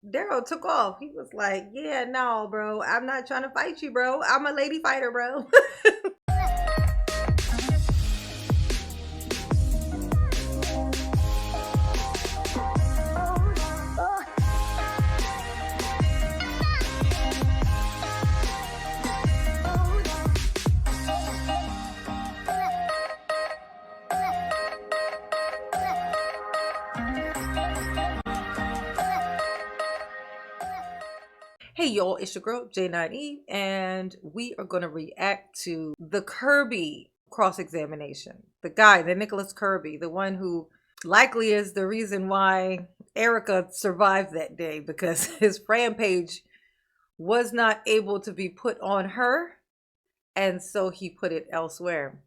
Daryl took off. He was like, "Yeah, no, bro. I'm not trying to fight you, bro. I'm a lady fighter, bro." Hey y'all, it's your girl J9E, and we are gonna react to the Kirby cross-examination. The guy, the Nicholas Kirby, the one who likely is the reason why Erica survived that day, because his rampage was not able to be put on her, and so he put it elsewhere.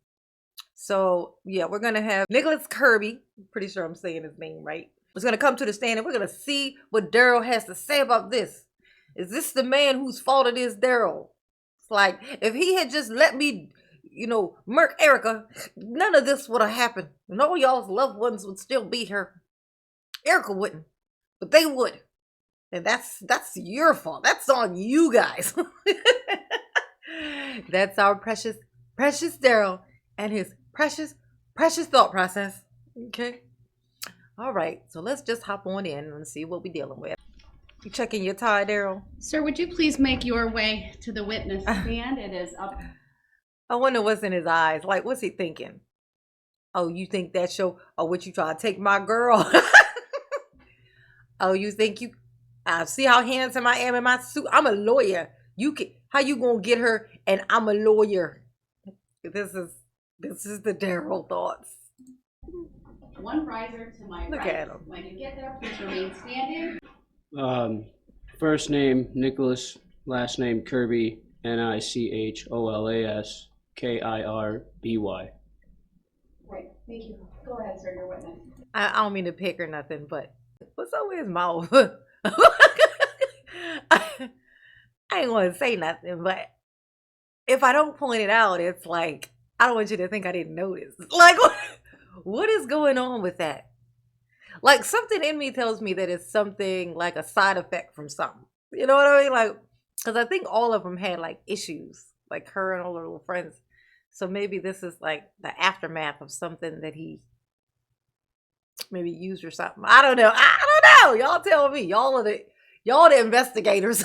So yeah, we're gonna have Nicholas Kirby, pretty sure I'm saying his name right, is gonna come to the stand, and we're gonna see what Darrell has to say about this. Is this the man whose fault it is, Darrell? It's like, if he had just let me, murk Erica, none of this would have happened. And all y'all's loved ones would still be here. Erica wouldn't, but they would. And that's your fault. That's on you guys. That's our precious Darrell and his precious thought process. Okay. All right. So let's just hop on in and see what we're dealing with. You checking your tie, Darrell? Sir, would you please make your way to the witness stand? It is up. I wonder what's in his eyes. Like, what's he thinking? Oh, you think that show? Oh, what you try to take my girl? Oh, you think you? I see how handsome I am in my suit. I'm a lawyer. You can. How you gonna get her? And I'm a lawyer. This is the Darrell thoughts. One riser to my Look right. at him. When you get there, please remain standing. First name Nicholas, last name Kirby, Nicholas Kirby. Great, thank you. Go ahead, sir, your witness. I don't mean to pick or nothing, but what's up with his mouth? I ain't want to say nothing, but if I don't point it out, it's like, I don't want you to think I didn't notice. Like, what is going on with that? Like, something in me tells me that it's something like a side effect from something. You know what I mean? Like, because I think all of them had like issues, like her and all her little friends. So maybe this is like the aftermath of something that he maybe used or something. I don't know. Y'all tell me. Y'all the investigators.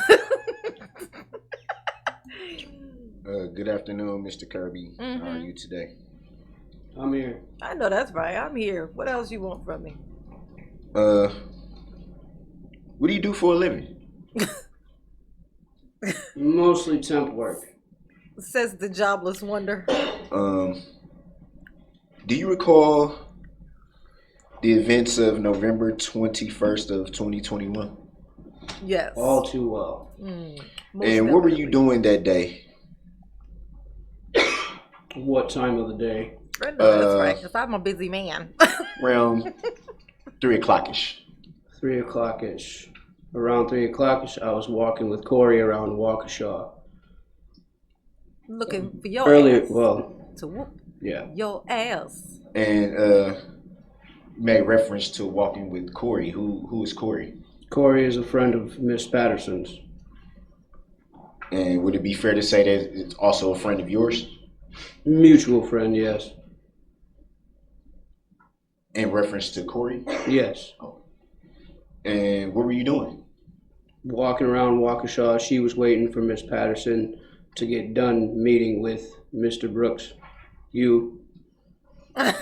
Good afternoon, Mr. Kirby. How are you today? I'm here. I know that's right. I'm here. What else you want from me? What do you do for a living? Mostly temp work. Says the jobless wonder. Do you recall the events of November 21st of 2021? Yes. All too well. And what were you doing that day? What time of the day? I know that's right, because I'm a busy man. Around 3 o'clock-ish. 3 o'clock-ish. Around 3 o'clock-ish, I was walking with Corey around Waukesha. Looking for your Earlier, ass. well, To whoop yeah. your ass. And made reference to walking with Corey. Who is Corey? Corey is a friend of Miss Patterson's. And would it be fair to say that it's also a friend of yours? Mutual friend, yes. In reference to Corey? Yes. Oh. And what were you doing? Walking around Waukesha, she was waiting for Miss Patterson to get done meeting with Mr. Brooks. You. At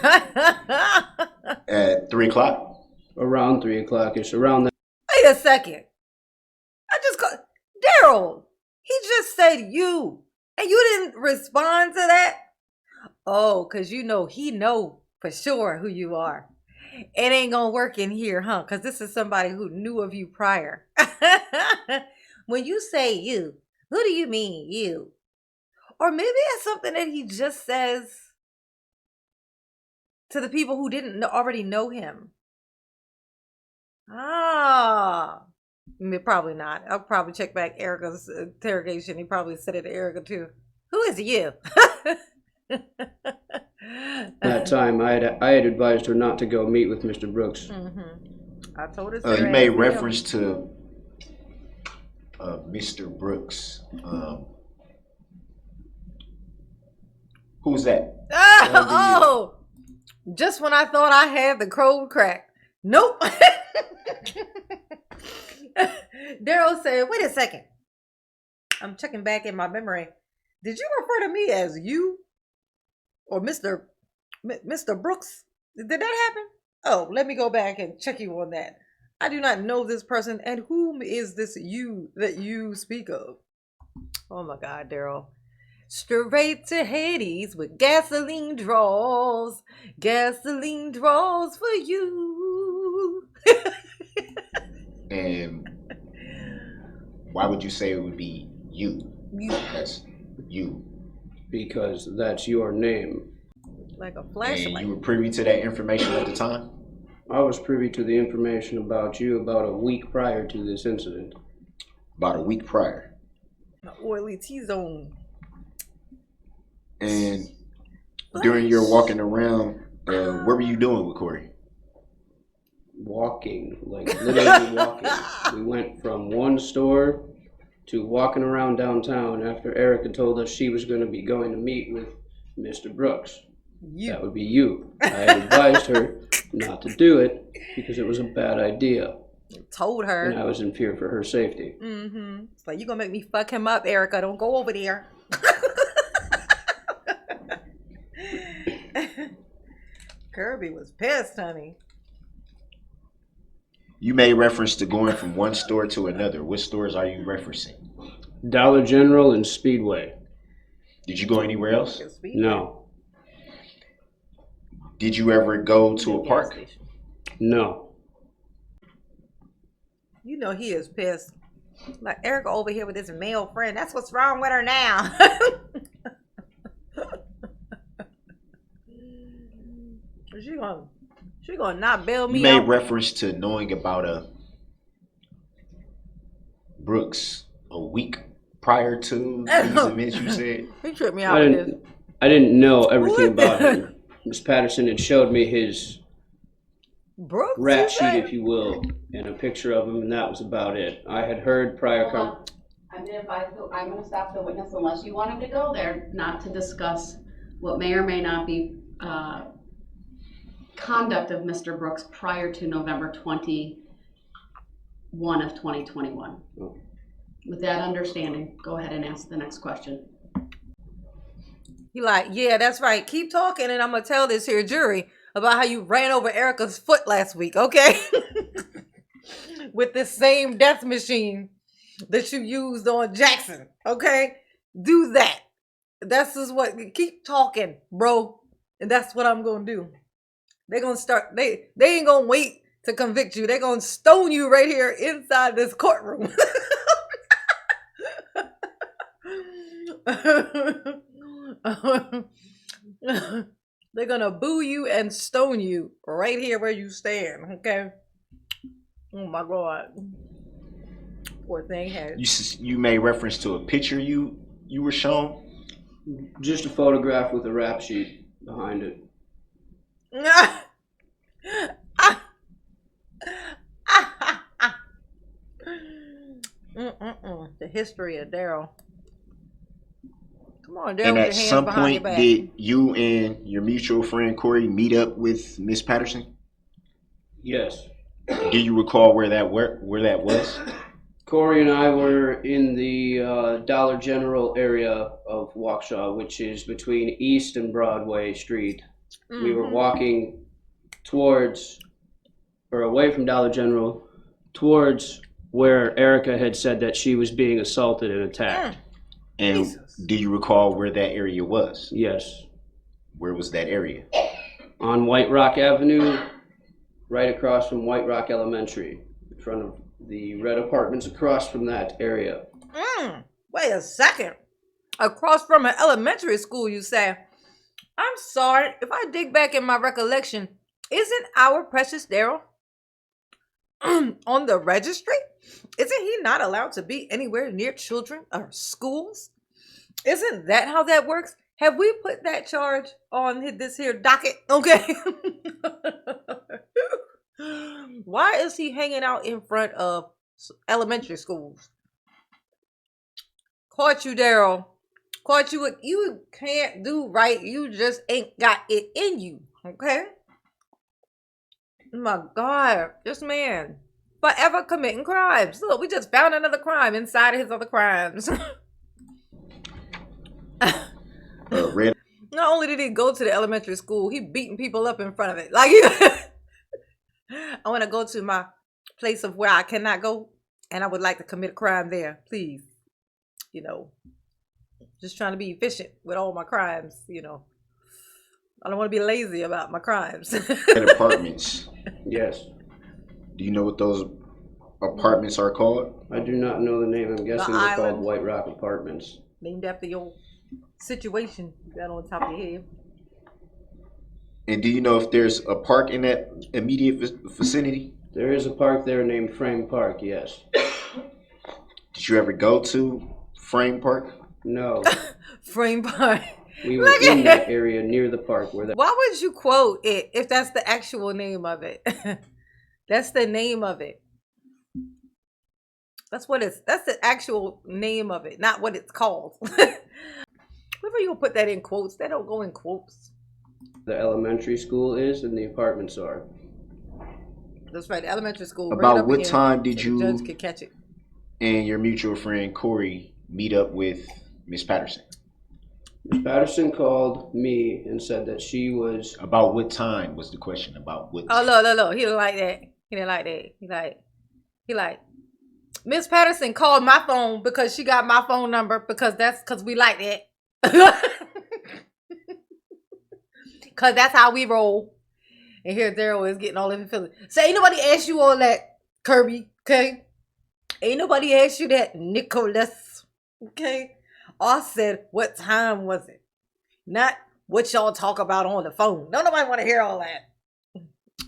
3 o'clock? Around 3 o'clock-ish, around that. Wait a second. I just called Darrell. He just said you. And you didn't respond to that? Oh, because he know for sure who you are. It ain't gonna work in here, huh? Because this is somebody who knew of you prior. When you say you, who do you mean you? Or maybe it's something that he just says to the people who didn't already know him. Probably not. I'll probably check back Erica's interrogation. He probably said it to Erica too. Who is you? That time, I had advised her not to go meet with Mr. Brooks. I told her. You made reference to Mr. Brooks. Who's that? Oh, just when I thought I had the code cracked. Nope. Daryl said, wait a second. I'm checking back in my memory. Did you refer to me as you or Mr. Brooks? Did that happen? Oh, let me go back and check you on that. I do not know this person, and whom is this you that you speak of? Oh my God, Daryl. Straight to Hades with gasoline draws. Gasoline draws for you. And why would you say it would be you? That's you. Because that's your name. Like a And flashlight. you were privy to that information at the time? I was privy to the information about you about a week prior to this incident. About a week prior. An oily T-zone. And during your walking around, what were you doing with Corey? Walking, like literally walking. We went from one store to walking around downtown after Erica told us she was going to be going to meet with Mr. Brooks. That would be you. I advised her not to do it because it was a bad idea. Told her. And I was in fear for her safety. Mm-hmm. It's like, you gonna make me fuck him up, Erica. Don't go over there. Kirby was pissed, honey. You made reference to going from one store to another. What stores are you referencing? Dollar General and Speedway. Did you go anywhere else? No. Did you ever go to a park? No. You know he is pissed. Like, Erica over here with this male friend. That's what's wrong with her now. She gonna not bail me You made out. reference to knowing about Brooks a week prior to these events, you said? He tripped me out with this. I didn't know everything What? about him. Miss Patterson had showed me his Brooks, rap sheet, if you will, and a picture of him, and that was about it. I had heard prior I'm going to stop the witness unless you want him to go there, not to discuss what may or may not be conduct of Mr. Brooks prior to November 21 of 2021. Oh. With that understanding, go ahead and ask the next question. He like, yeah, that's right. Keep talking, and I'm gonna tell this here jury about how you ran over Erica's foot last week, okay? With this same death machine that you used on Jackson, okay? Do that. That's just what. Keep talking, bro, and that's what I'm gonna do. They're gonna start. They ain't gonna wait to convict you. They're gonna stone you right here inside this courtroom. They're gonna boo you and stone you right here where you stand, okay? Oh my God. Poor thing had. You made reference to a picture you were shown? just a photograph with a rap sheet behind it. The history of Daryl. Come on, Daryl. And with at your hands some behind your point, back. did you and your mutual friend Corey meet up with Miss Patterson? Yes. Do you recall where that was? Corey and I were in the Dollar General area of Waukesha, which is between East and Broadway Street. We were walking towards, or away from Dollar General, towards where Erica had said that she was being assaulted and attacked. And Jesus. do you recall where that area was? Yes. Where was that area? On White Rock Avenue, right across from White Rock Elementary, in front of the red apartments across from that area. Wait a second. Across from an elementary school, you say? I'm sorry. If I dig back in my recollection, isn't our precious Daryl on the registry? Isn't he not allowed to be anywhere near children or schools? Isn't that how that works? Have we put that charge on this here docket? Okay. Why is he hanging out in front of elementary schools? Caught you, Daryl. Caught you. You can't do right. You just ain't got it in you. Okay? My God. This man. Forever committing crimes. Look, we just found another crime inside of his other crimes. Red. Not only did he go to the elementary school, he beating people up in front of it. Like, I want to go to my place of where I cannot go, and I would like to commit a crime there, please. You know, just trying to be efficient with all my crimes, you know. I don't want to be lazy about my crimes. And apartments. Yes. Do you know what those apartments are called? I do not know the name. I'm guessing they're called island. White Rock Apartments. Named after your situation you got on top of your head. And do you know if there's a park in that immediate vicinity? There is a park there named Frame Park, yes. Did you ever go to Frame Park? No. Frame Park. We were in that area near the park where that. Why would you quote it if that's the actual name of it? That's the name of it. That's the actual name of it, not what it's called. Whenever you put that in quotes, they don't go in quotes. The elementary school is and the apartments are. That's right, the elementary school. Bring it About up what again time did so the you judge could catch it? and your mutual friend Corey meet up with Miss Patterson? Miss Patterson called me and said that she was. About what time was the question? About what? Oh, look. He didn't like that. He didn't like that. He like, Miss Patterson called my phone because she got my phone number because we like that. Because that's how we roll. And here Daryl is getting all in the feelings. So ain't nobody asked you all that, Kirby, okay? Ain't nobody asked you that, Nicholas, okay? I said, what time was it? Not what y'all talk about on the phone. Don't nobody want to hear all that.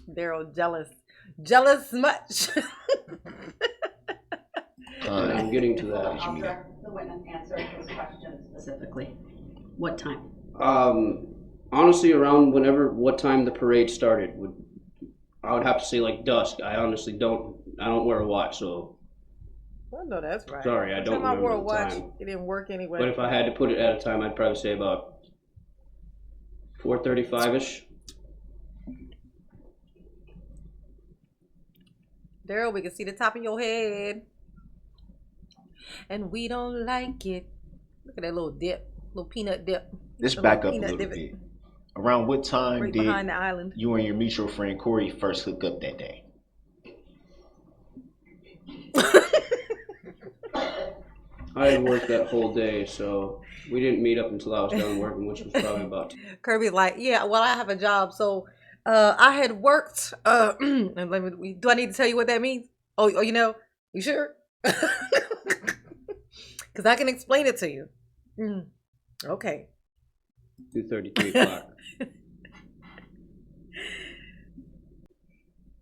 Daryl jealous. Jealous much. I'm getting to that. I'll direct the witness answer his question specifically. What time? Honestly, around what time the parade started, I would have to say like dusk. I honestly don't wear a watch, so. Well, no, that's right. Sorry, I don't I wore a remember the watch. time. It didn't work anyway. But if I had to put it at a time, I'd probably say about 4:35ish. Daryl, we can see the top of your head. And we don't like it. Look at that little dip. Little peanut dip. Let's back up a little bit. Around what time Right did behind the island. you and your mutual friend Corey first hook up that day? I had worked that whole day, so we didn't meet up until I was done working, which was probably about. Kirby's like, yeah, well, I have a job, so I had worked. And do I need to tell you what that means? Oh, you know, you sure? Because I can explain it to you. Okay. 2:30, 3 o'clock.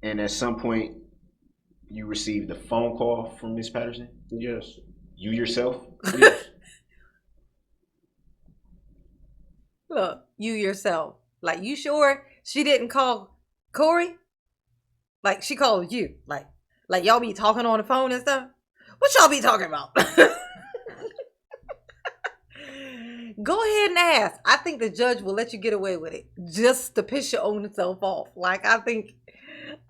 And at some point, you received a phone call from Miss Patterson? Yes. You yourself? Yes. Look, you yourself. Like, you sure she didn't call Corey? Like, she called you. Like y'all be talking on the phone and stuff? What y'all be talking about? Go ahead and ask. I think the judge will let you get away with it just to piss your own self off. Like, I think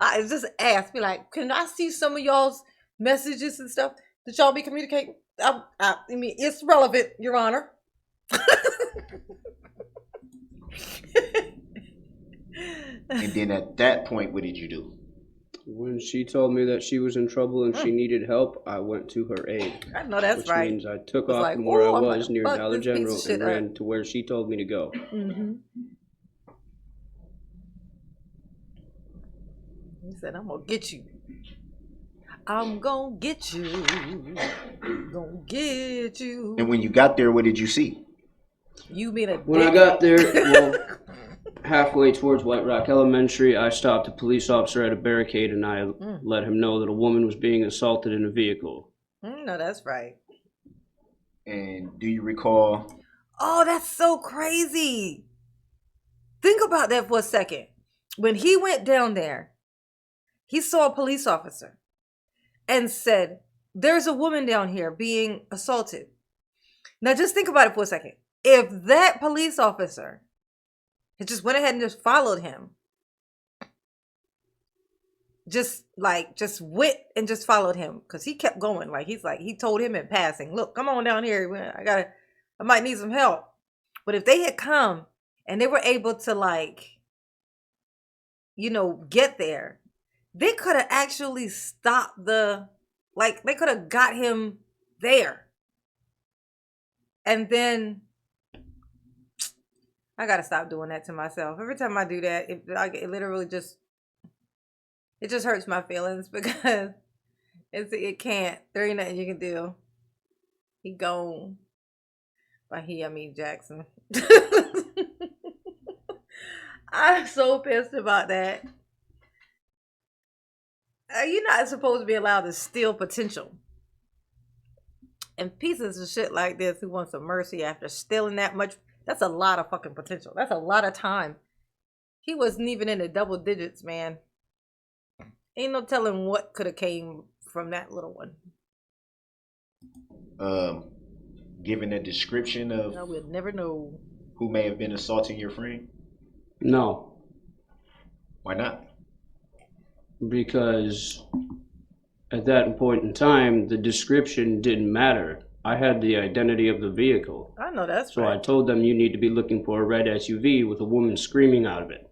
I just ask. Be like, can I see some of y'all's messages and stuff that y'all be communicating? I mean, it's relevant, Your Honor. And then at that point, what did you do? When she told me that she was in trouble and she needed help, I went to her aid. I know that's which right. Which means I took was off like, from where I "Oh, I'm was gonna near fuck Dollar this piece of General shit and up." ran to where she told me to go. He said, I'm gonna get you. I'm gonna get you. Gonna get you. And when you got there, what did you see? You mean a When I got there, well, halfway towards White Rock Elementary, I stopped a police officer at a barricade and I let him know that a woman was being assaulted in a vehicle. No, that's right. And do you recall? Oh, that's so crazy. Think about that for a second. When he went down there, he saw a police officer and said, there's a woman down here being assaulted. Now just think about it for a second. If that police officer had just went ahead and just followed him, just went and just followed him, because he kept going. Like he told him in passing, look, come on down here. I might need some help. But if they had come and they were able to get there, they could have actually stopped they could have got him there. And then I gotta stop doing that to myself. Every time I do that, it literally just hurts my feelings, because it can't. There ain't nothing you can do. He gone. By he, I mean Jackson. I'm so pissed about that. You're not supposed to be allowed to steal potential. And pieces of shit like this who want some mercy after stealing that much, that's a lot of fucking potential. That's a lot of time. He wasn't even in the double digits, man. Ain't no telling what could have came from that little one. Given a description of No, we'll never know. Who may have been assaulting your friend? No, Why not? because at that point in time, the description didn't matter. I had the identity of the vehicle. I know that's So right. I told them you need to be looking for a red SUV with a woman screaming out of it.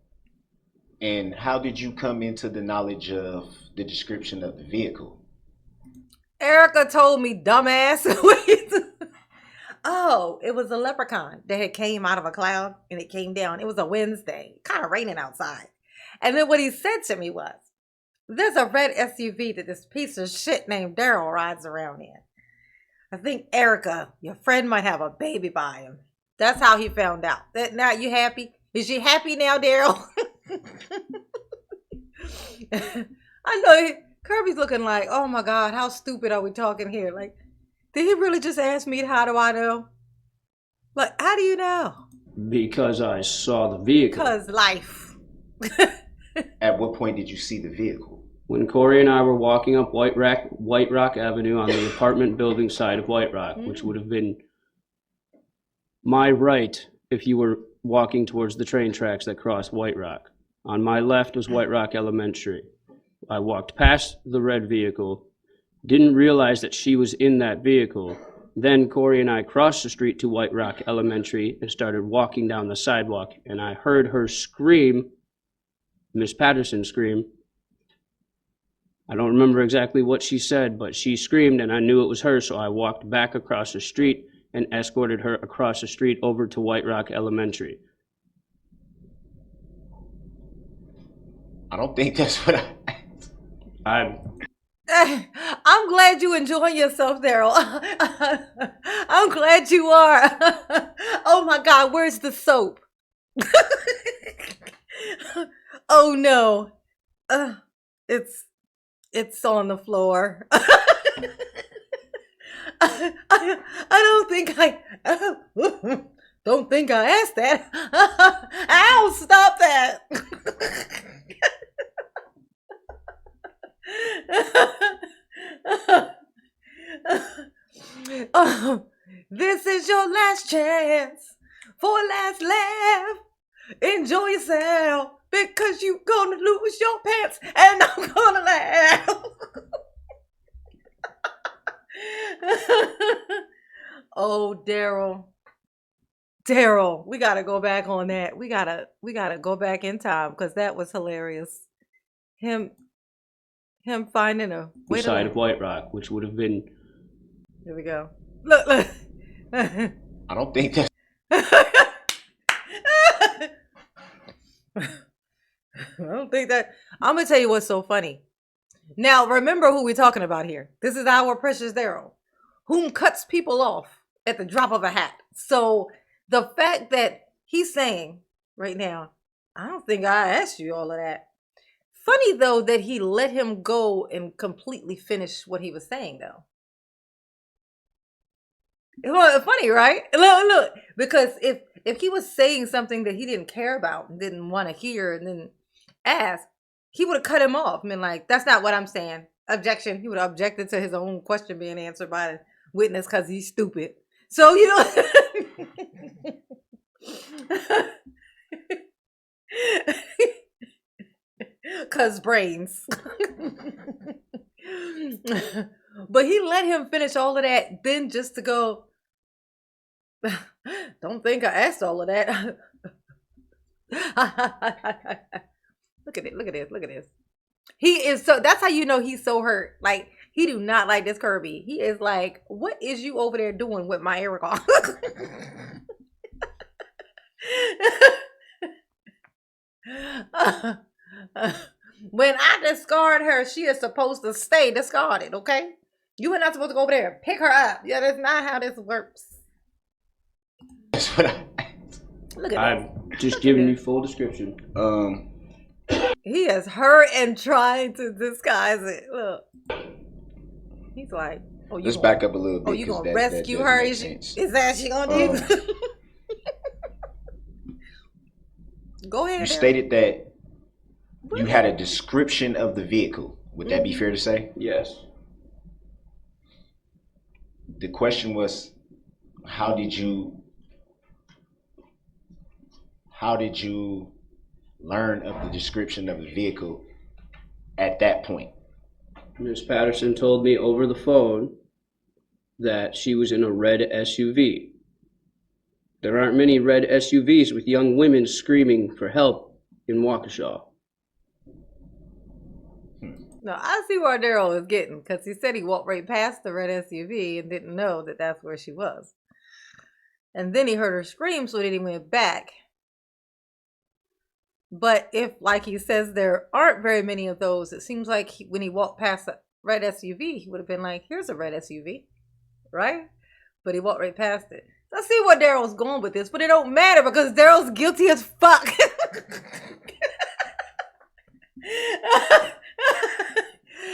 And how did you come into the knowledge of the description of the vehicle? Erica told me, dumbass. Oh, it was a leprechaun that had came out of a cloud and it came down. It was a Wednesday, kind of raining outside. And then what he said to me was, there's a red SUV that this piece of shit named Darrell rides around in. I think Erica, your friend, might have a baby by him. That's how he found out. That now you happy? Is she happy now, Darrell? I know Kirby's looking like, oh my God, how stupid are we talking here? Like, did he really just ask me, how do I know? Like, how do you know? Because I saw the vehicle. Because life. At what point did you see the vehicle? When Corey and I were walking up White Rock Avenue on the apartment building side of White Rock, which would have been my right if you were walking towards the train tracks that cross White Rock. On my left was White Rock Elementary. I walked past the red vehicle, didn't realize that she was in that vehicle. Then Corey and I crossed the street to White Rock Elementary and started walking down the sidewalk, and I heard her scream, Miss Patterson scream. I don't remember exactly what she said, but she screamed and I knew it was her, so I walked back across the street and escorted her across the street over to White Rock Elementary. Mm-hmm. I don't think that's what I'm glad you enjoying yourself, Darrell. I'm glad you are. Oh my God, where's the soap? Oh no, it's on the floor. Don't think I asked that. Ow, stop that. This is your last chance for a last laugh. Enjoy yourself, because you gonna lose your pants and I'm gonna laugh. Oh, Darrell, we gotta go back on that. We gotta go back in time, because that was hilarious. Him finding a Side of White Rock, which would have been. Here we go. Look. I don't think that's I don't think that. I'm gonna tell you what's so funny. Now remember who we're talking about here. This is our precious Darrell, whom cuts people off at the drop of a hat. So the fact that he's saying right now, I don't think I asked you all of that. Funny though that he let him go and completely finish what he was saying though. Funny, right? Look, because if he was saying something that he didn't care about and didn't want to hear and then ask, he would have cut him off. I mean, like, that's not what I'm saying. Objection. He would have objected to his own question being answered by the witness because he's stupid. So, you know, cause brains. But he let him finish all of that, then just to go, don't think I asked all of that. Look at it, look at this, look at this. He is so, that's how you know he's so hurt. Like, he do not like this Kirby. He is like, what is you over there doing with my Erica? When I discard her, she is supposed to stay discarded, okay? You are not supposed to go over there and pick her up. Yeah, that's not how this works. That's what I. Look at I'm that. just giving you full description. He is hurt and trying to disguise it. Look. He's like, oh, you Let's gonna, back up a little bit. oh, you 'cause gonna that rescue doesn't her? make Is sense. that she gonna do? Go ahead. You Eric. stated that you had a description of the vehicle. Would that be fair to say? Yes. The question was, how did you learn of the description of the vehicle at that point? Ms. Patterson told me over the phone that she was in a red SUV. There aren't many red SUVs with young women screaming for help in Waukesha. No, I see where Daryl is getting, because he said he walked right past the red SUV and didn't know that that's where she was. And then he heard her scream, so then he went back. But if, like he says, there aren't very many of those, it seems like when he walked past the red SUV, he would have been like, here's a red SUV, right? But he walked right past it. So I see where Daryl's going with this, but it don't matter because Daryl's guilty as fuck.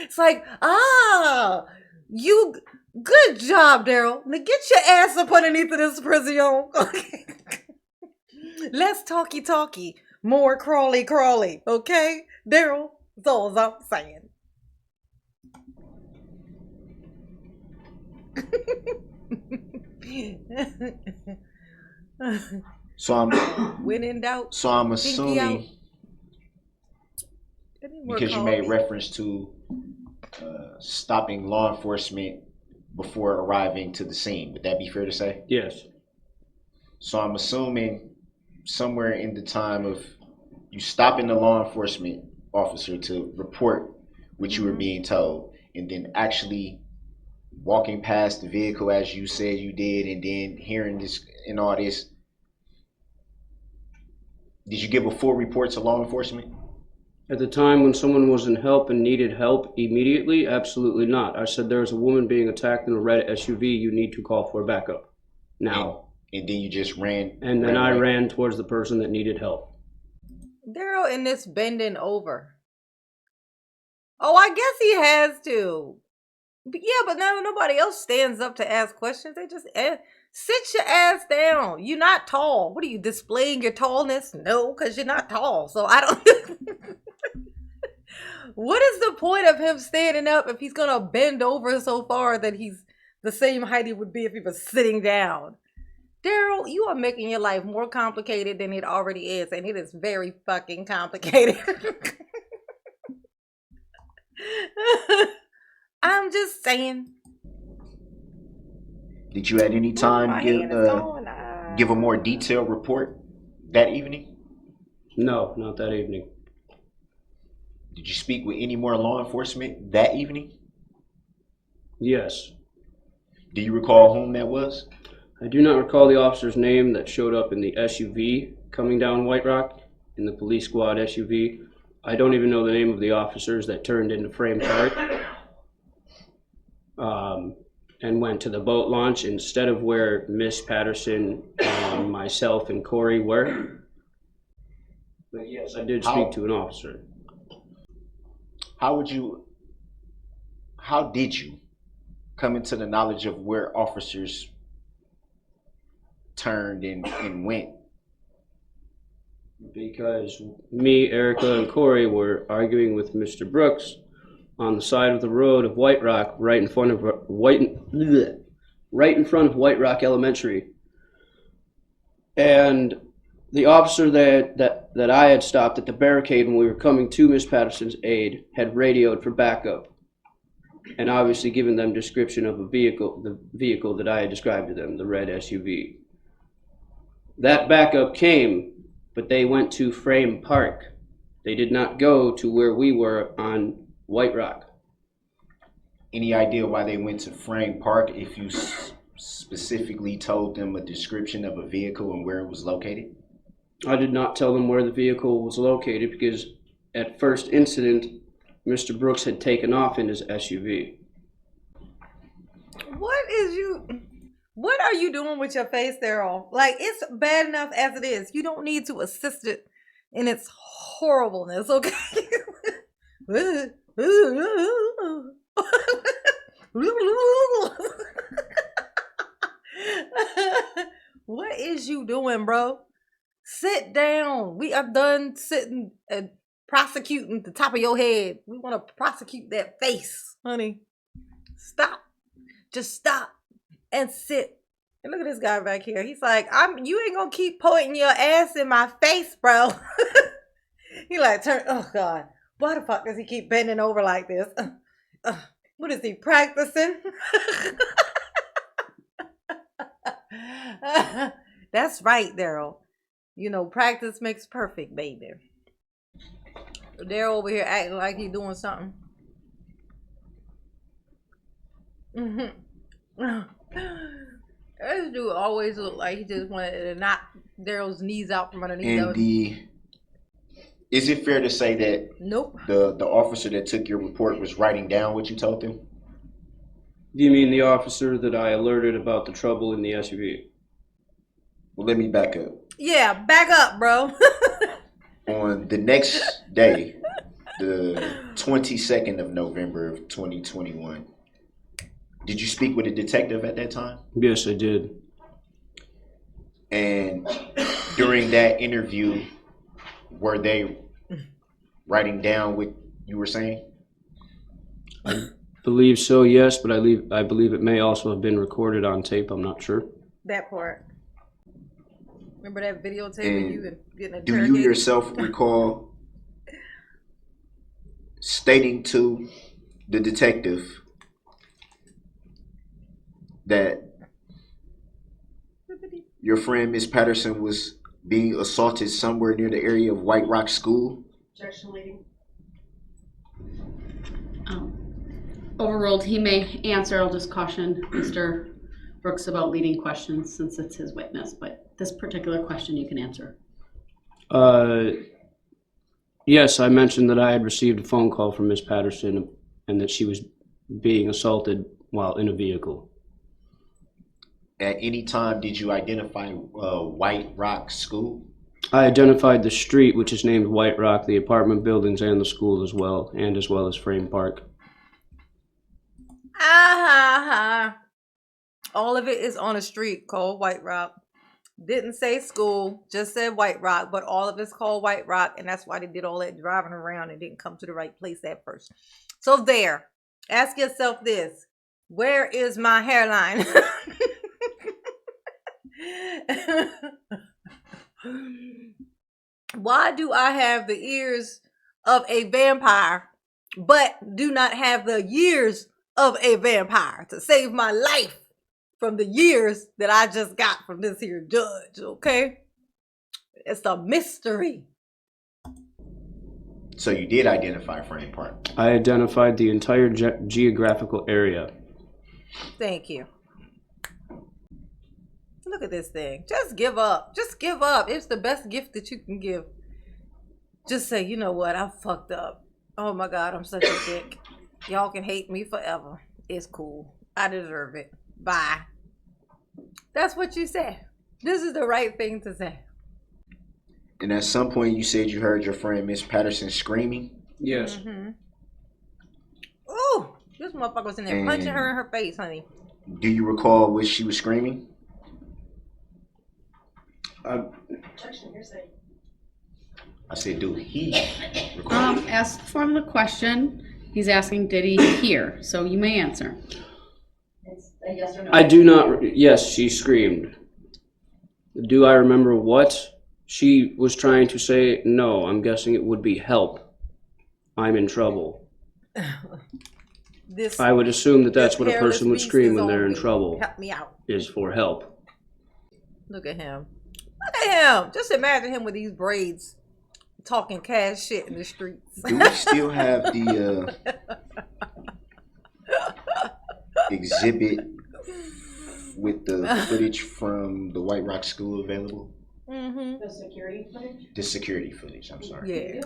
It's like, you, good job, Daryl. Now get your ass up underneath of this prison. Okay. Less talky. More crawly, okay? Daryl, that's all I'm saying. So I'm When in doubt, so I'm Pinky out. assuming, because you made reference to stopping law enforcement before arriving to the scene. Would that be fair to say? Yes. So I'm assuming somewhere in the time of you stopping the law enforcement officer to report what you were being told, and then actually walking past the vehicle as you said you did, and then hearing this and all this, did you give a full report to law enforcement? At the time when someone was in help and needed help immediately, absolutely not. I said there's a woman being attacked in a red SUV, you need to call for backup now. And then you just ran. And then I ran towards the person that needed help. Daryl in this bending over. Oh, I guess he has to. But yeah, but no, nobody else stands up to ask questions. They just sit your ass down. You're not tall. What are you displaying your tallness? No, because you're not tall. So I don't. What is the point of him standing up if he's gonna bend over so far that he's the same height he would be if he was sitting down? Daryl, you are making your life more complicated than it already is, and it is very fucking complicated. I'm just saying. Did you at any time give a more detailed report that evening? No, not that evening. Did you speak with any more law enforcement that evening? Yes. Do you recall whom that was? I do not recall the officer's name that showed up in the SUV coming down White Rock, in the police squad SUV. I don't even know the name of the officers that turned into frame cart and went to the boat launch instead of where Miss Patterson, myself, and Corey were. But yes, I did speak to an officer. How did you come into the knowledge of where officers turned and went? Because me, Erica, and Corey were arguing with Mr. Brooks on the side of the road of White Rock, right in front of right in front of White Rock Elementary. And the officer that I had stopped at the barricade when we were coming to Miss Patterson's aid had radioed for backup, and obviously given them description of the vehicle that I had described to them, the red SUV. That backup came, but they went to Frame Park. They did not go to where we were on White Rock. Any idea why they went to Frame Park if you specifically told them a description of a vehicle and where it was located? I did not tell them where the vehicle was located because at first incident, Mr. Brooks had taken off in his SUV. What are you doing with your face, Darrell? Like, it's bad enough as it is. You don't need to assist it in its horribleness, okay? What is you doing, bro? Sit down. We are done sitting and prosecuting the top of your head. We want to prosecute that face, honey. Stop. Just stop and sit. And look at this guy back here. He's like, you ain't gonna keep pointing your ass in my face, bro. He like, oh God. Why the fuck does he keep bending over like this? What is he practicing? That's right, Darrell. You know, practice makes perfect, baby. Darrell over here acting like he's doing something. This dude always look like he just wanted to knock Darrell's knees out from underneath. And is it fair to say that nope, the officer that took your report was writing down what you told them? Do you mean the officer that I alerted about the trouble in the SUV? Well, let me back up. Yeah, back up, bro. On the next day, the 22nd of November of 2021, did you speak with a detective at that time? Yes, I did. And during that interview, were they writing down what you were saying? I believe so, yes, but I believe it may also have been recorded on tape. I'm not sure. That part. Remember that videotape of you getting interrogated? Do you yourself recall stating to the detective that your friend Miss Patterson was being assaulted somewhere near the area of White Rock School? Objection, lady. Overruled. He may answer. I'll just caution Mr. Brooks about leading questions since it's his witness, but this particular question you can answer. Yes, I mentioned that I had received a phone call from Miss Patterson and that she was being assaulted while in a vehicle. At any time did you identify White Rock School? I identified the street, which is named White Rock, the apartment buildings, and the school as well as Frame Park. All of it is on a street called White Rock. Didn't say school, just said White Rock, but all of it's called White Rock, and that's why they did all that driving around and didn't come to the right place at first. So there, ask yourself this: where is my hairline? Why do I have the ears of a vampire, but do not have the years of a vampire to save my life from the years that I just got from this here judge, okay? It's a mystery. So you did identify Frame Park? I identified the entire geographical area. Thank you. Look at this thing. Just give up. Just give up. It's the best gift that you can give. Just say, you know what? I fucked up. Oh my God, I'm such a dick. Y'all can hate me forever. It's cool. I deserve it. Bye. That's what you said. This is the right thing to say. And at some point you said you heard your friend Miss Patterson screaming? Yes. Mm-hmm. Ooh, this motherfucker was in there punching her in her face, honey. Do you recall what she was screaming? I said, do he recall? As from the question, he's asking, did he hear? So you may answer. A yes or no? I do not. Yes, she screamed. Do I remember what she was trying to say? No, I'm guessing it would be help. I'm in trouble. This I would assume that that's this what a hairless person would beast scream is when they're on in me. trouble, Help me out. is for help. Look at him. Look at him. Just imagine him with these braids talking cash shit in the streets. Do we still have the exhibit with the footage from the White Rock School available? Mm-hmm. The security footage? The security footage, I'm sorry. Yeah.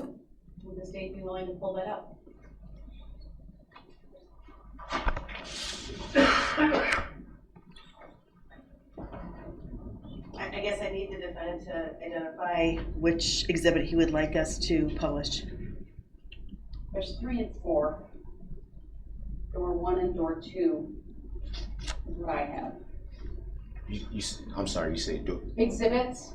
Would the state be willing to pull that up? I guess I need the defendant to identify which exhibit he would like us to publish. There's 3 and 4. Door 1 and door 2 is what I have. I'm sorry, you said do. Exhibits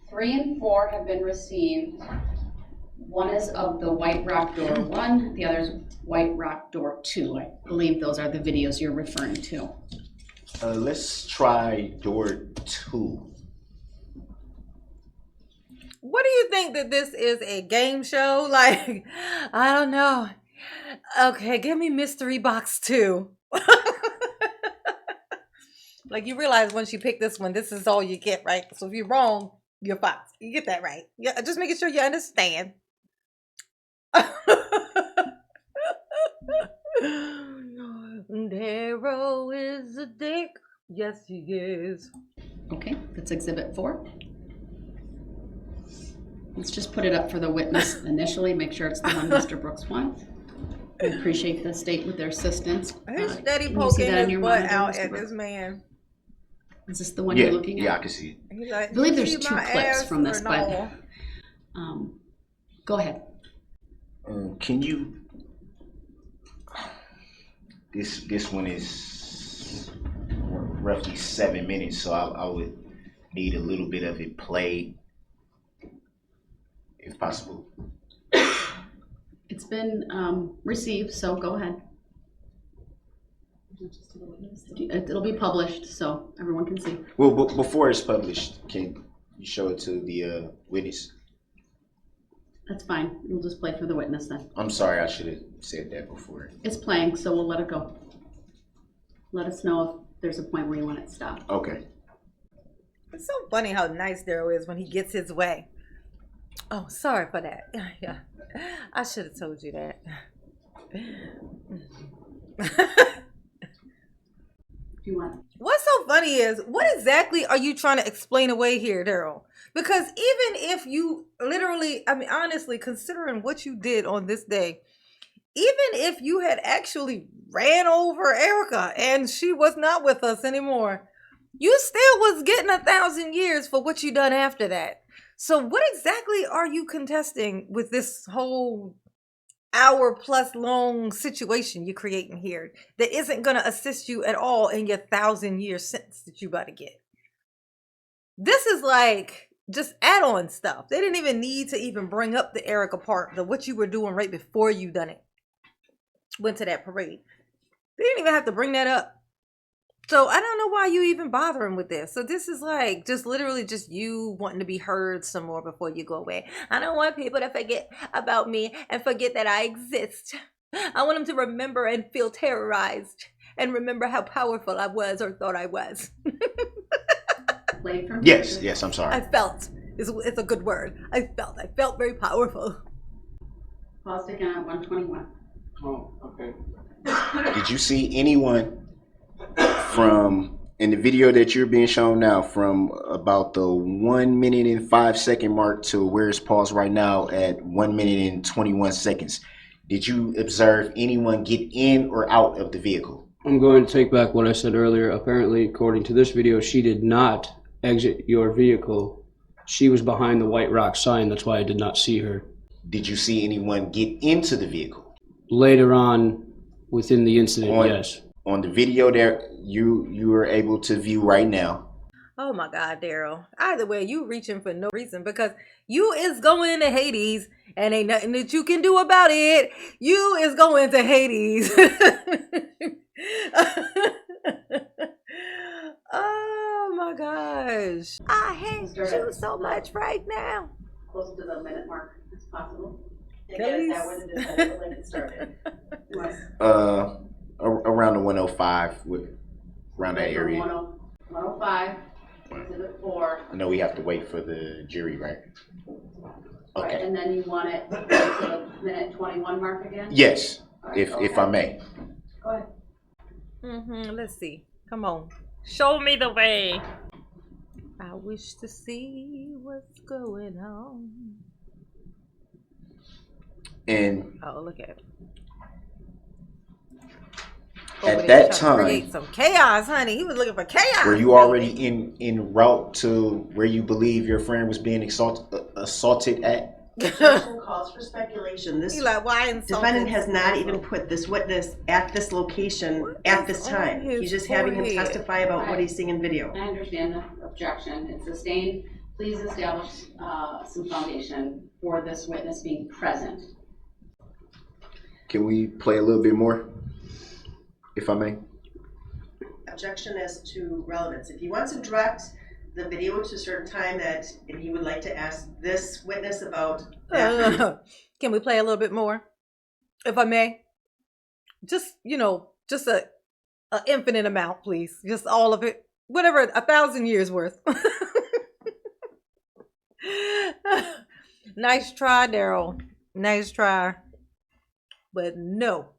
3 and 4 have been received. One is of the White Rock door 1, the other is White Rock door 2. I believe those are the videos you're referring to. Let's try door 2. What do you think that this is, a game show? Like, I don't know. Okay, give me mystery box 2. Like, you realize once you pick this one, this is all you get, right? So if you're wrong, you're fucked. You get that right. Yeah, just making sure you understand. Darrell is a dick. Yes, he is. Okay, that's exhibit 4. Let's just put it up for the witness initially, make sure it's the one Mr. Brooks wants. We appreciate the state with their assistance. He's steady can you see poking that on his your butt monitor, out Mr. at Brooks? this man. Is this the one you're looking at? Yeah, I can see it. He's like, I believe "You there's see 2 my clips ass from this, or but no?" go ahead. Can you? This one is roughly 7 minutes, so I would need a little bit of it played, if possible. It's been received, so go ahead. It'll be published, so everyone can see. Well, before it's published, can you show it to the witness? That's fine. We'll just play for the witness then. I'm sorry, I should have said that before. It's playing, so we'll let it go. Let us know if there's a point where you want it stopped. Okay. It's so funny how nice Darrell is when he gets his way. Oh, sorry for that. Yeah, I should have told you that. If you want. What's so funny is, what exactly are you trying to explain away here, Darrell? Because even if you literally, I mean, honestly, considering what you did on this day, even if you had actually ran over Erica and she was not with us anymore, you still was getting 1,000 years for what you done after that. So what exactly are you contesting with this whole hour-plus long situation you're creating here that isn't going to assist you at all in your 1,000-year sentence that you about to get? This is like just add-on stuff. They didn't even need to even bring up the Erica part, the what you were doing right before you done it. Went to that parade. They didn't even have to bring that up. So I don't know why you even bothering with this. So this is like just literally just you wanting to be heard some more before you go away. I don't want people to forget about me and forget that I exist. I want them to remember and feel terrorized and remember how powerful I was or thought I was. Play from Yes, I'm sorry. I felt. It's a good word. I felt very powerful. Pause again at 121. Oh, okay. Did you see anyone from in the video that you're being shown now, from about the 1 minute and 5 second mark to where it's paused right now at 1 minute and 21 seconds? Did you observe anyone get in or out of the vehicle? I'm going to take back what I said earlier. Apparently, according to this video, she did not exit your vehicle. She was behind the White Rock sign. That's why I did not see her. Did you see anyone get into the vehicle? Later on within the incident, yes. On the video there you are able to view right now. Oh my God, Darrell. Either way, you reaching for no reason because you is going to Hades and ain't nothing that you can do about it. You is going to Hades. Oh my gosh. I hate you so much right now. Close to the minute mark as possible. Again, is that when the defendant would like it started? Around the 105, around that area. 105, Exhibit 4. I know we have to wait for the jury, right? Right, Okay. and then you want it to the minute 21 mark again? Yes, Right, if I may. Go ahead. Let's see. Come on. Show me the way. I wish to see what's going on. And Oh, look at it. at that time, create some chaos, honey. He was looking for chaos. were you already en route to where you believe your friend was being assaulted at? Objection calls for speculation. This He like, why insulted? defendant has not even put this witness at this location at this time. He's just having him testify about what he's seeing in video. I understand the objection. It's sustained. Please establish some foundation for this witness being present. Can we play a little bit more, if I may? Objection as to relevance. If he wants to direct the video to a certain time and he would like to ask this witness about that. Can we play a little bit more, if I may? Just, just a infinite amount, please. Just all of it. Whatever, 1,000 years worth. Nice try, Daryl. Nice try. But no.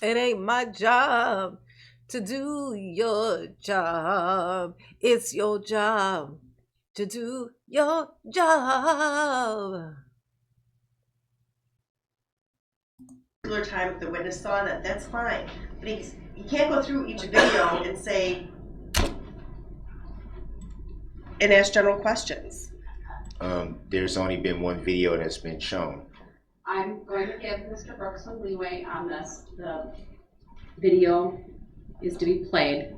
It ain't my job to do your job. It's your job to do your job. Time if the witness saw that, that's fine. But you can't go through each video and say and ask general questions. There's only been one video that's been shown. I'm going to give Mr. Brooks some leeway on this. The video is to be played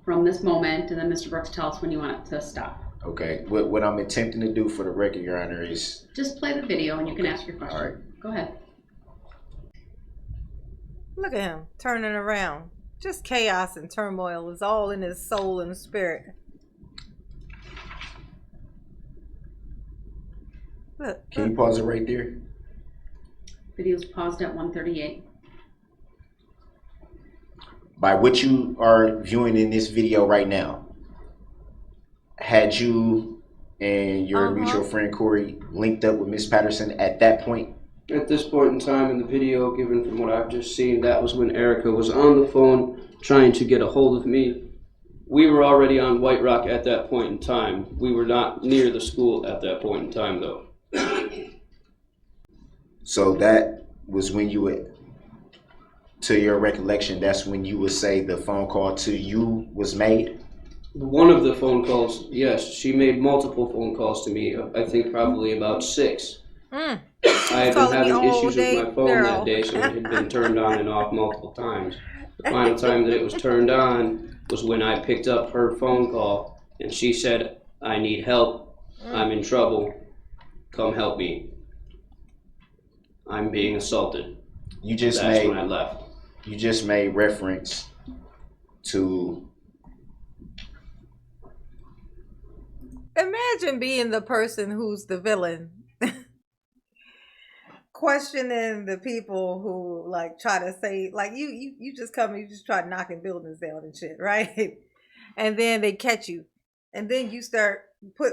from this moment, and then Mr. Brooks tell us when you want it to stop. Okay. What I'm attempting to do for the record, Your Honor, is just play the video and you can ask your question. all right. Go ahead. Look at him turning around. Just chaos and turmoil is all in his soul and spirit. Look. Can you pause it right there? Video's paused at 138. By what you are viewing in this video right now, had you and your mutual friend Corey linked up with Miss Patterson at that point? At this point in time in the video, given from what I've just seen, that was when Erica was on the phone trying to get a hold of me. We were already on White Rock at that point in time. We were not near the school at that point in time, though. So that was when you would, to your recollection, that's when you would say the phone call to you was made? One of the phone calls, yes. She made multiple phone calls to me. I think probably about 6. I had been having issues with my phone that day, so it had been turned on and off multiple times. The final time that it was turned on was when I picked up her phone call, and she said, "I need help. I'm in trouble. Come help me. I'm being assaulted." That's when I left. You just made reference to. Imagine being the person who's the villain. Questioning the people who like try to say like you just come and you just try knocking buildings down and shit, right? And then they catch you, and then you start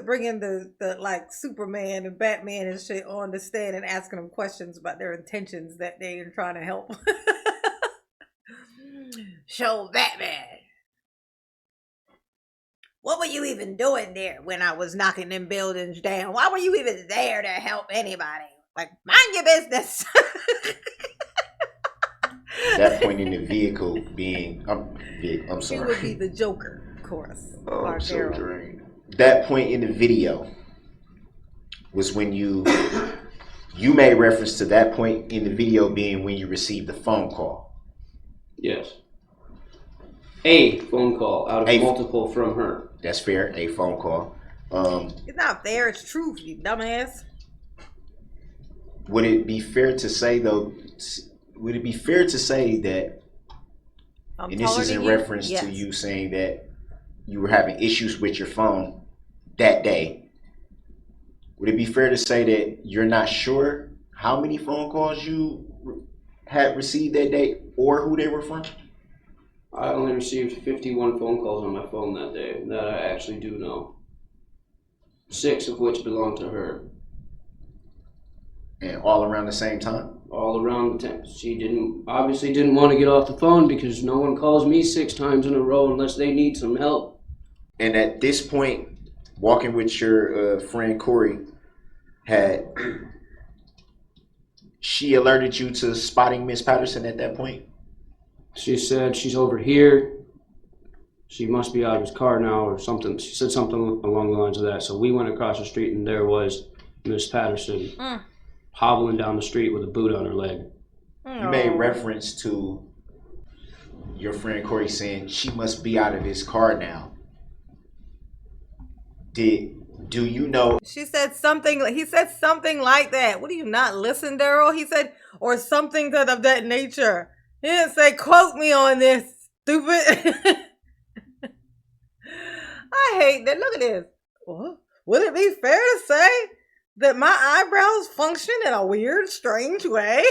bringing the like Superman and Batman and shit on the stand and asking them questions about their intentions that they are trying to help. Show Batman, what were you even doing there when I was knocking them buildings down? Why were you even there to help anybody? Like, mind your business. That point in the vehicle being, I'm sorry. You would be the Joker, of course. Oh, I'm so drained. That point in the video was when you made reference to that point in the video being when you received the phone call. Yes. A phone call out of multiple from her. That's fair. A phone call. It's not fair. It's truth, you dumbass. Would it be fair to say, though, would it be fair to say that, I'm and this taller is than in you? reference Yes. to you saying that you were having issues with your phone that day, would it be fair to say that you're not sure how many phone calls you had received that day or who they were from? I only received 51 phone calls on my phone that day that I actually do know. 6 of which belong to her. And all around the same time? All around the time. She obviously didn't want to get off the phone because no one calls me 6 times in a row unless they need some help. And at this point, walking with your friend Corey, had she alerted you to spotting Miss Patterson at that point? She said she's over here. She must be out of his car now or something. She said something along the lines of that. So we went across the street and there was Miss Patterson hobbling down the street with a boot on her leg. You made reference to your friend Corey saying she must be out of his car now. Do you know? She said something. He said something like that. What do you not listen, Daryl? He said, or something of that nature. He didn't say, quote me on this, stupid. I hate that. Look at this. Well, would it be fair to say that my eyebrows function in a weird, strange way?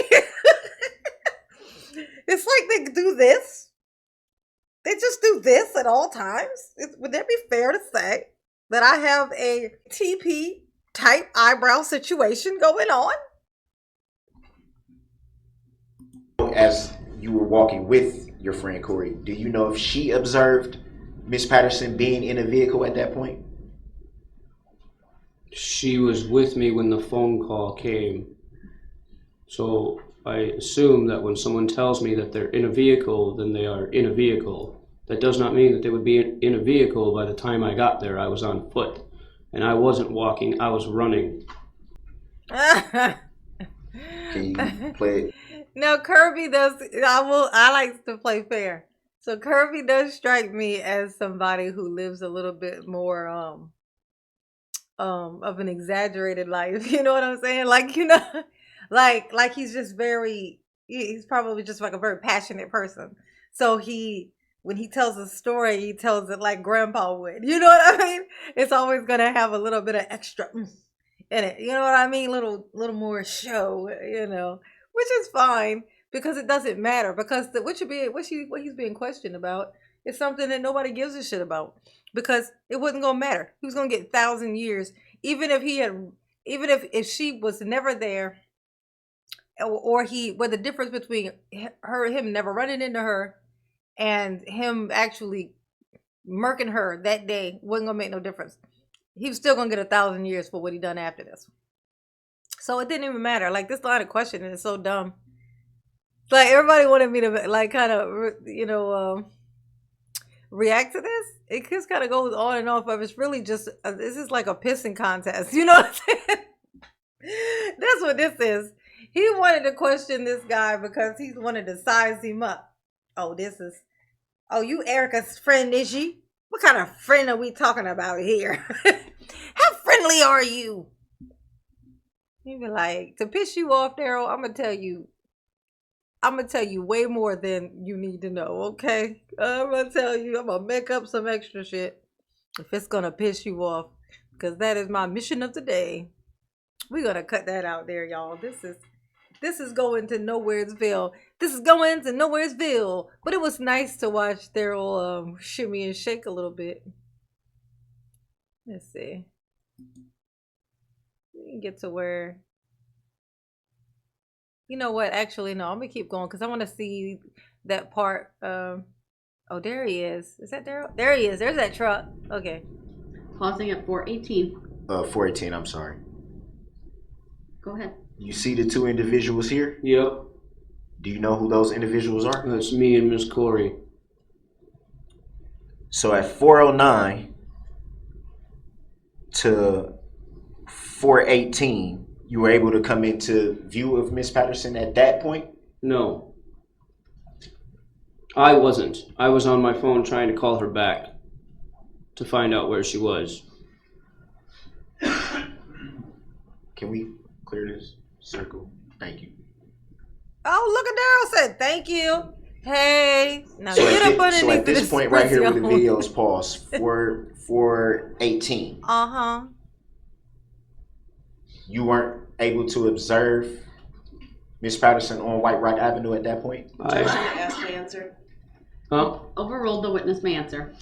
It's like they do this. They just do this at all times. Would that be fair to say that I have a TP type eyebrow situation going on? As you were walking with your friend Corey, do you know if she observed Miss Patterson being in a vehicle at that point? She was with me when the phone call came. So I assume that when someone tells me that they're in a vehicle, then they are in a vehicle. That does not mean that they would be in a vehicle by the time I got there. I was on foot. And I wasn't walking, I was running. Can you play it? No, Kirby does. I like to play fair. So Kirby does strike me as somebody who lives a little bit more of an exaggerated life. You know what I'm saying? Like, like he's just he's probably just like a very passionate person. So when he tells a story, he tells it like grandpa would. You know what I mean? It's always gonna have a little bit of extra in it. You know what I mean? Little more show, which is fine because it doesn't matter, because what he's being questioned about is something that nobody gives a shit about, because it wasn't gonna matter. He was gonna get 1,000 years, even if she was never there, or the difference between him never running into her and him actually murking her that day wasn't gonna make no difference. He was still gonna get 1,000 years for what he done after this. So it didn't even matter. Like, this line of questioning is so dumb. Like, everybody wanted me to like kind of react to this. It just kind of goes on and off, but it's really just this is like a pissing contest. You know what I'm saying? That's what this is. He wanted to question this guy because he wanted to size him up. Oh, you Erica's friend, is she? What kind of friend are we talking about here? How friendly are you? He'd be like, to piss you off, Daryl, I'm gonna tell you way more than you need to know, okay? I'm gonna make up some extra shit if it's gonna piss you off, because that is my mission of the day. We're gonna cut that out there, y'all. This is going to Nowheresville. This is going to Nowheresville. But it was nice to watch Daryl shimmy and shake a little bit. Let's see. We can get to where... You know what? Actually, no. I'm going to keep going because I want to see that part. Oh, there he is. Is that Daryl? There he is. There's that truck. Okay. Pausing at 418. 418, I'm sorry. Go ahead. You see the two individuals here? Yep. Do you know who those individuals are? That's me and Miss Corey. So at 409 to 418, you were able to come into view of Miss Patterson at that point? No. I wasn't. I was on my phone trying to call her back to find out where she was. Can we clear this circle? Thank you. Oh, look at Daryl said, thank you. Hey, now So get up so underneath at this point right here where the video. video is paused, 4:18, Uh-huh. you weren't able to observe Miss Patterson on White Rock Avenue at that point? Objection to ask and answer. Huh? Overruled, the witness may answer.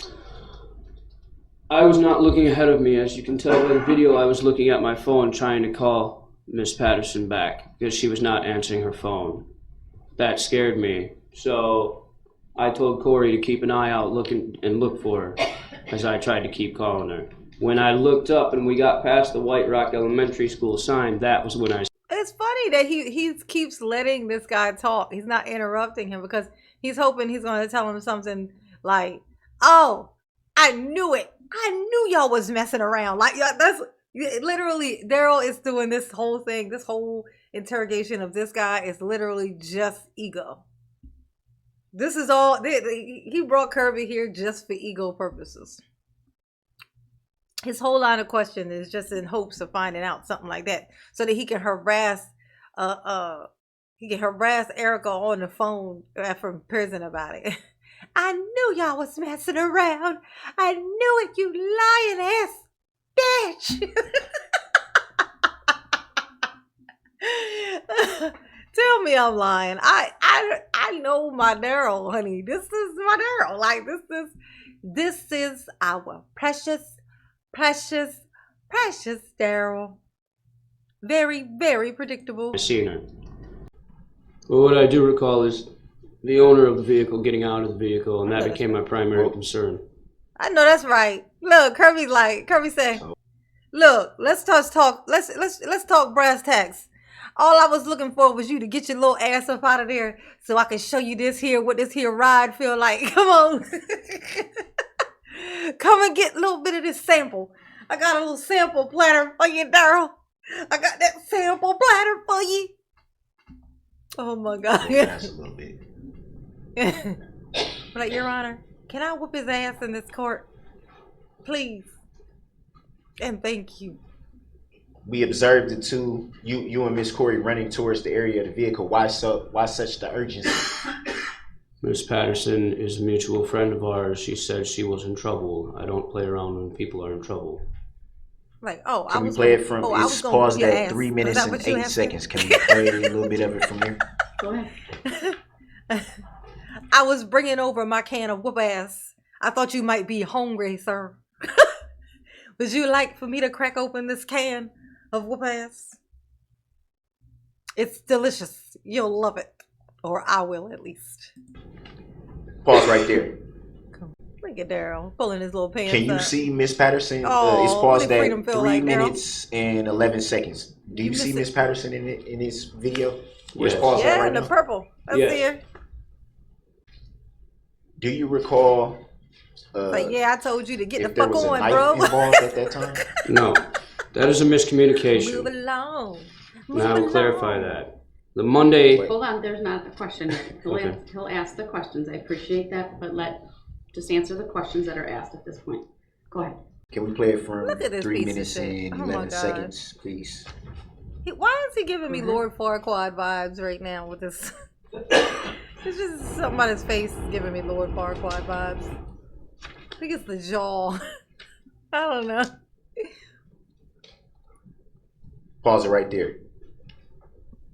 I was not looking ahead of me. As you can tell by the video, I was looking at my phone trying to call Miss Patterson back because she was not answering her phone. That scared me. So I told Corey to keep an eye out look for her as I tried to keep calling her. When I looked up and we got past the White Rock Elementary School sign, that was when I... It's funny that he keeps letting this guy talk. He's not interrupting him because he's hoping he's going to tell him something like, oh, I knew it. I knew y'all was messing around. Like, that's literally, Darrell is doing this whole thing. This whole interrogation of this guy is literally just ego. This is all, he brought Kirby here just for ego purposes. His whole line of question is just in hopes of finding out something like that so that he can harass Erica on the phone from prison about it. I knew y'all was messing around. I knew it, you lying ass bitch. Tell me I'm lying. I know my Darrell, honey. This is my Darrell. Like this is our precious Darrell. Very, very predictable. I seen her. Well, what I do recall is the owner of the vehicle getting out of the vehicle, and that became my primary concern. I know that's right. Look, Kirby said, look, let's talk brass tacks. All I was looking for was you to get your little ass up out of there so I can show you what this here ride feel like. Come on. Come and get a little bit of this sample. I got a little sample platter for you, Darrell. I got that sample platter for you. Oh my God. That's a little bit. Like, Your Honor, can I whoop his ass in this court? Please. And thank you. We observed the two, you and Miss Corey running towards the area of the vehicle. Why such the urgency? Miss Patterson is a mutual friend of ours. She said she was in trouble. I don't play around when people are in trouble. Like, oh, Can we play it from, it's paused at 3 minutes and 8 seconds. Can we play a little bit of it from here? Go ahead. I was bringing over my can of whoop ass. I thought you might be hungry, sir. Would you like for me to crack open this can of whoop ass? It's delicious. You'll love it. Or I will, at least. Pause right there. Look at Darrell pulling his little pants Can you up. see Miss Patterson? Oh, It's paused what did at freedom feel 3 like, Darrell? minutes and 11 seconds. Do you see Miss Patterson in this video? Where it's paused at Yeah, right the now? purple. I see her. Do you recall? But yeah, I told you to get the if there fuck was a on, knife bro. involved at that time? No, that is a miscommunication. Move along. And I will clarify that. The Monday... Hold on, there's not a question yet. He'll ask the questions. I appreciate that, but just answer the questions that are asked at this point. Go ahead. Can we play it from Look at this 3 piece of minutes shit. and Oh my 11 God. seconds, please? Why is he giving me Lord Farquaad vibes right now with this? It's just something about his face is giving me Lord Farquaad vibes. I think it's the jaw. I don't know. Pause it right there.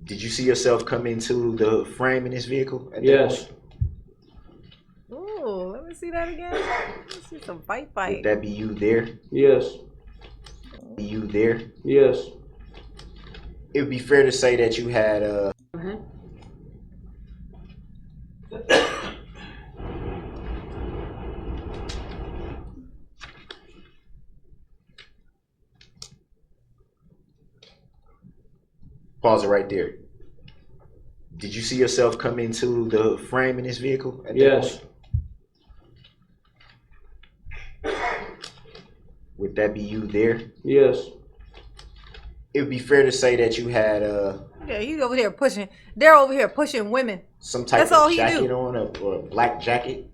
Did you see yourself come into the frame in this vehicle? At that Yes. point? Ooh, let me see that again. Let's see some fight. Would that be you there? Yes. Be you there? Yes. It would be fair to say that you had Go ahead. pause it right there. Did you see yourself come into the frame in this vehicle? At that Yes. point? Would that be you there? Yes. It would be fair to say that you had Yeah, he's over here pushing. They're over here pushing women. some type That's all of he jacket do. on, or a black jacket.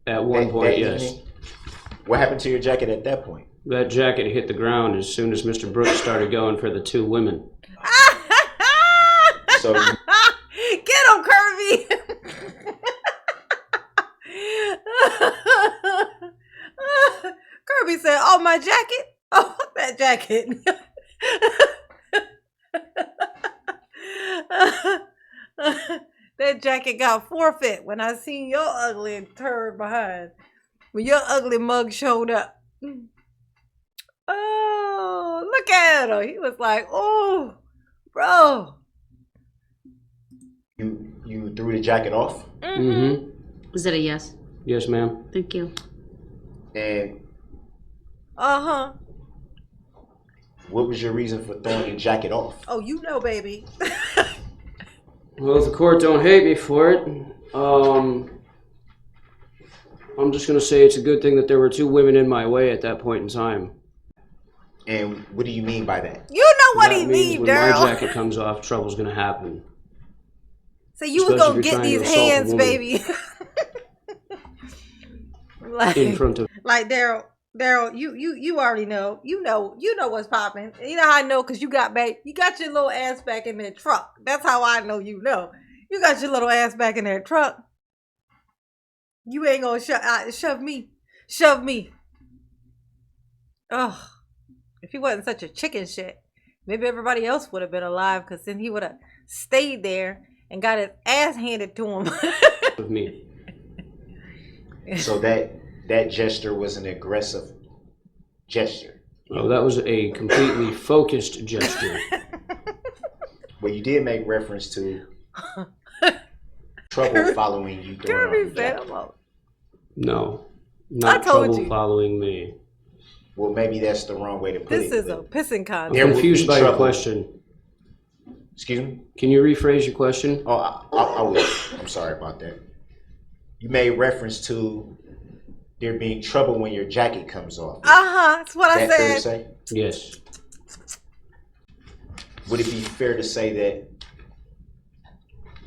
At one point, that yes. evening? What happened to your jacket at that point? That jacket hit the ground as soon as Mr. Brooks started going for the two women. So my jacket? Oh, that jacket. That jacket got forfeit when I seen your ugly turd behind. When your ugly mug showed up. Oh, look at her. He was like, oh, bro. You threw the jacket off? Mm-hmm. Is it a yes? Yes, ma'am. Thank you. And Uh-huh. what was your reason for throwing the jacket off? Oh, you know, baby. Well, if the court don't hate me for it, I'm just gonna say it's a good thing that there were 2 women in my way at that point in time. And what do you mean by that? You know what That he means means, when my Darrell. jacket comes off, trouble's gonna happen. So you was Especially gonna if you're get trying to these assault a hands, woman. baby. In front of like Darrell, you already know. You know what's popping. You know how I know because you got your little ass back in that truck. That's how I know you know. You got your little ass back in that truck. You ain't gonna shove me. Shove me. Oh, if he wasn't such a chicken shit, maybe everybody else would have been alive because then he would have stayed there and got his ass handed to him. of me. So that gesture was an aggressive gesture. Oh, that was a completely focused gesture. Well, you did make reference to trouble following you throwing Kirby off the said, jacket. No, not I told trouble you. following me. Well, maybe that's the wrong way to put this it. is a but- pissing I'm contest. There will confused be by your trouble. question. Excuse me? Can you rephrase your question? Oh, I will. I'm sorry about that. You made reference to there being trouble when your jacket comes off. That's what I Is that fair to said. say? Yes. Would it be fair to say that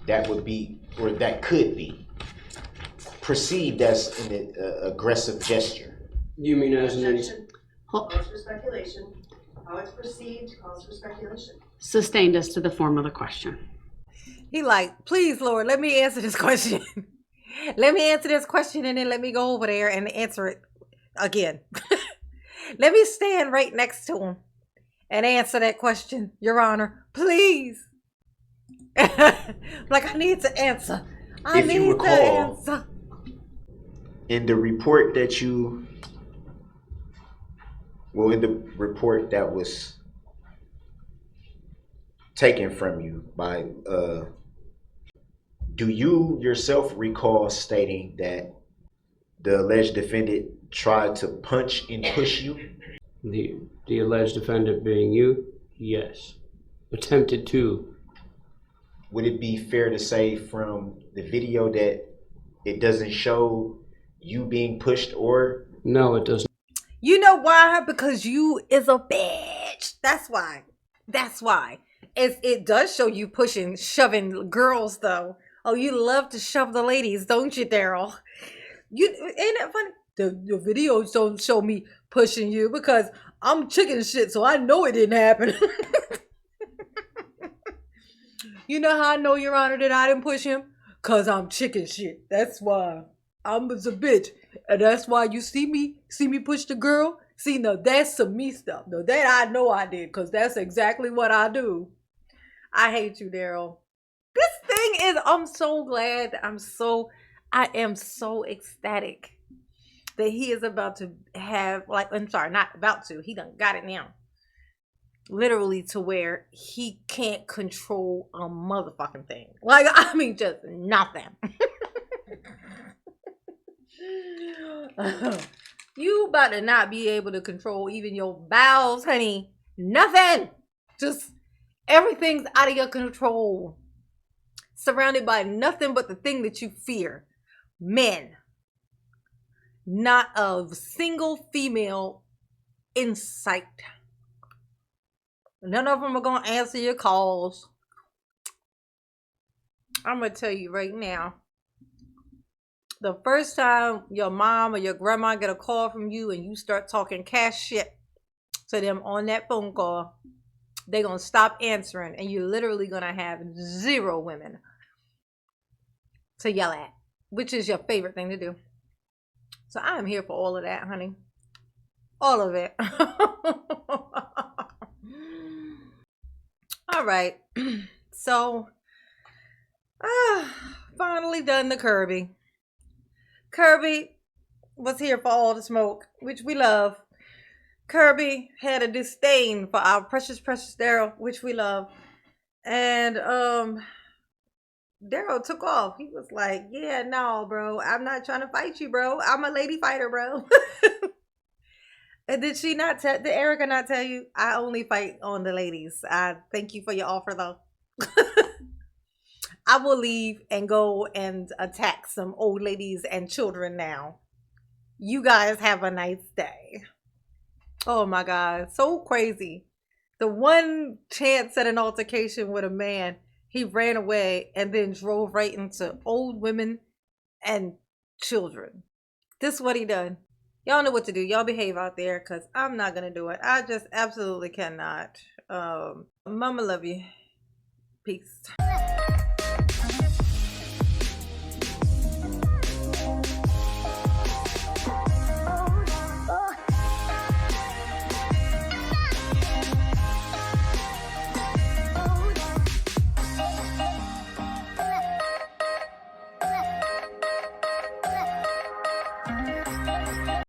that would be, or that could be, perceived as an aggressive gesture? You mean as in any... Objection calls for speculation. How it's perceived calls for speculation. Sustained as to the form of the question. He like, please, Lord, let me answer this question. Let me answer this question and then let me go over there and answer it again. Let me stand right next to him and answer that question, Your Honor. Please. Like, I need to answer. I If you need to recall- answer. In the report that you, well, in the report that was taken from you by, do you yourself recall stating that the alleged defendant tried to punch and push you? The alleged defendant being you? Yes. Attempted to. Would it be fair to say from the video that it doesn't show you being pushed or? No, it doesn't. You know why? Because you is a bitch. That's why. That's why. It does show you pushing, shoving girls, though. Oh, you love to shove the ladies, don't you, Darrell? Ain't that funny? The videos don't show me pushing you because I'm chicken shit, so I know it didn't happen. You know how I know, Your Honor, that I didn't push him? Cause I'm chicken shit. That's why. I'm a bitch. And that's why you see me push the girl. See, no, that's some me stuff. No, that I know I did, cause that's exactly what I do. I hate you, Darrell. This thing is, I'm so glad. I am so ecstatic that he is about to have, like, I'm sorry, not about to. He done got it now. Literally to where he can't control a motherfucking thing. Like, I mean, just nothing. You about to not be able to control even your bowels, honey. Nothing. Just everything's out of your control. Surrounded by nothing but the thing that you fear. Men. Not a single female in sight. None of them are going to answer your calls. I'm going to tell you right now. The first time your mom or your grandma get a call from you and you start talking cash shit to them on that phone call, they're going to stop answering and you're literally going to have 0 women to yell at, which is your favorite thing to do. So I am here for all of that, honey. All of it. All right. So, finally done the Kirby. Kirby was here for all the smoke, which we love. Kirby had a disdain for our precious Daryl, which we love. And Daryl took off. He was like, yeah, no, bro. I'm not trying to fight you, bro. I'm a lady fighter, bro. And did Erica not tell you? I only fight on the ladies. I thank you for your offer, though. I will leave and go and attack some old ladies and children now. You guys have a nice day. Oh my God, so crazy. The one chance at an altercation with a man, he ran away and then drove right into old women and children. This is what he done. Y'all know what to do. Y'all behave out there, because I'm not going to do it. I just absolutely cannot. Mama love you. Peace.